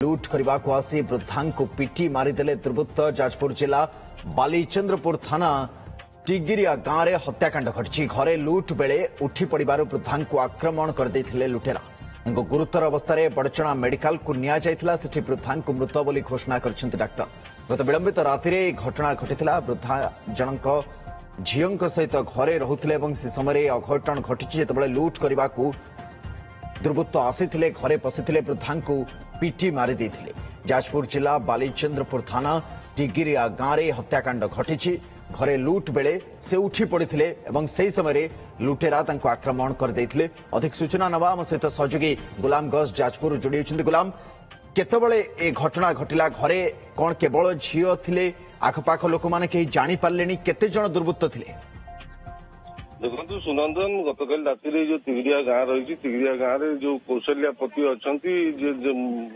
लुट करने को आसी वृद्धा को पिटी मारिदेले दुर्वृत्त। जाजपुर जिला बालीचंद्रपुर थाना टिगिरिया गांव में हत्याकांड घटी। घरे लुट बेले उठी पड़ार वृद्धा को आक्रमण करते लुटेरा। उनको गुरुतर अवस्था बड़चना मेडिकल को निया जाइथिला। सेठी वृद्धा को मृत बोली घोषणा करछन्ति डाक्तर। गत विलंबित राति घटना घटिथिला। वृद्धा जनक झीओं सहित घरे रहुथिले एवं से समय अघटन घटी जेतेबेले लुट करने को दुर्वृत्त आसीथिले घरे पशिथिले वृद्धा को पिटी मारी देथिले। जाजपुर जिला बालीचंद्रपुर थाना टिगिरिया गांव में हत्याकांड घटी। घरे लुट बेले से उठी पड़ते एवं से समय लुटेरा तांको आक्रमण करदेथिले। अधिक सूचना नवा आम सहित सहयोगी गुलाम गज जाजपुर जोड़ी होइछन्ति। गुलाम, केतेबेले ए घटना घटिला? घरे कौन केवल झीओ थिले? आखपाख लोक माने केही जानि पारलेनी केते जण दुर्वृत्त थिले? देखो सुनंदन, गतकाल राति जो तिगिरिया गाँव रही, तिगिरिया गाँव में जो कौशल्यापति अच्छा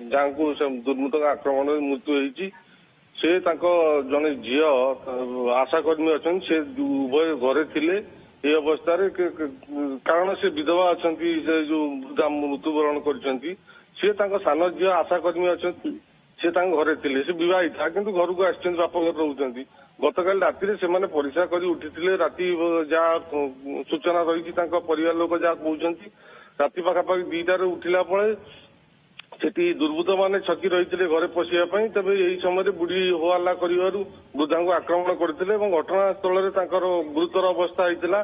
जहाँ को दुर्मृत आक्रमण मृत्यु होती से जड़े झील आशाकर्मी अच्छा से उभय घरे थिले। ये अवस्था कारण से विधवा अच्छा जो मृत्युवरण कर सान झील आशाकर्मी अच्छा से घरे थिले। से विवाहिता किंतु घर को आस बापघर रोच। गतकाल राति से परिस्रा कर उठी राति जहाँ सूचना रही परिवार लोक जहाँ कहते राति पाखापाखि 2टार उठिला सेठी दुर्वृत्त माने छकी रही घरे पशिया तेज यही समय बुढ़ी होहल्ला कर वृद्धा को आक्रमण करते घटनास्थल में गुरुतर अवस्था होता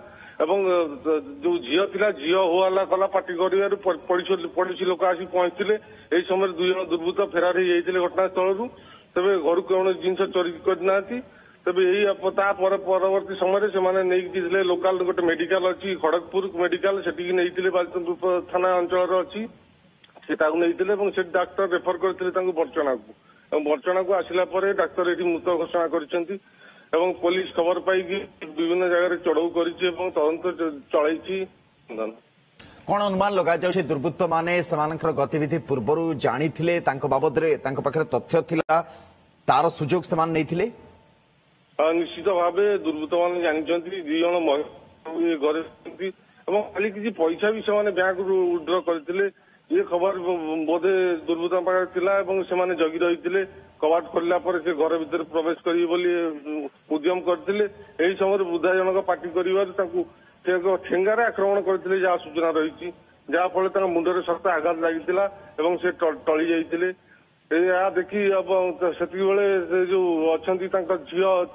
जो झील थिला झील होहल्ला कला पार्टी कर पड़ोशी लोक आसी पहुंचते। यही समय 2 जण दुर्वृत्त फेरार हो जाते घटनास्थल। तेज घर कौन जिन चोरी करना तेज यही परवर्ती समय से लोकाल गोटे मेडिकल अच्छी खड़गपुर मेडिकल से नहीं बालीचंद्रपुर थाना अंचल अच्छी से डाक्तर रेफर करते बड़चना को। बड़चना को आसला डाक्तर ये मृत घोषणा कर पुलिस खबर पाई विभिन्न जगह चढ़ऊ कर चलई। कौन अनुमान लगा जाउछे? दुर्वृत्त माने समानकर गतिविधि पूर्वर जानी थिले, तांको बाबद रे तांको पाखरे तथ्य थिला, तार सुजोग समान नहीं थिले? निश्चित भाव दुर्वृत्त मैंने जानते 2 जण घरे खाली किसी पैसा भी से बैंक विड्र करते। ये खबर बोधे दुर्वृत्त पाखे जगी रही कबाट खोलला से घर भीतर प्रवेश करें उद्यम करते। यही समय वृद्धा जनक पार्टी कर ठेंगार आक्रमण करते जहाँ सूचना रही, जहाँफल मुंडे शक्त आघात लगी से टली जाते। या देखी अब से जो अच्छा झील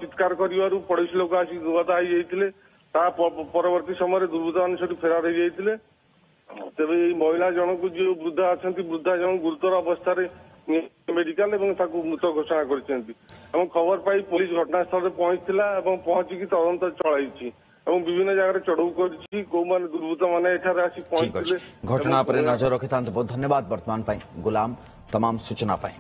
चित्कार कर पड़ोशी लोक आसी गदा हो परवर्ती समय दुर्वृत्त मैंने फेरार हो जाते। तेज ये महिला जनक जो वृद्धा अच्छा वृद्धा जन गुरुतर अवस्था मेडिकल मृत घोषणा कर खबर पाई पुलिस घटनास्थल में पहुंचला पहुंचिकी तदंत चलाई विभिन्न जगह चढ़ऊ कर दुर्वृत्त मैंने आसी पहुंचते। घटना पर नजर रखि बहुत धन्यवाद। वर्तमान गुलाम तमाम सूचना पाई।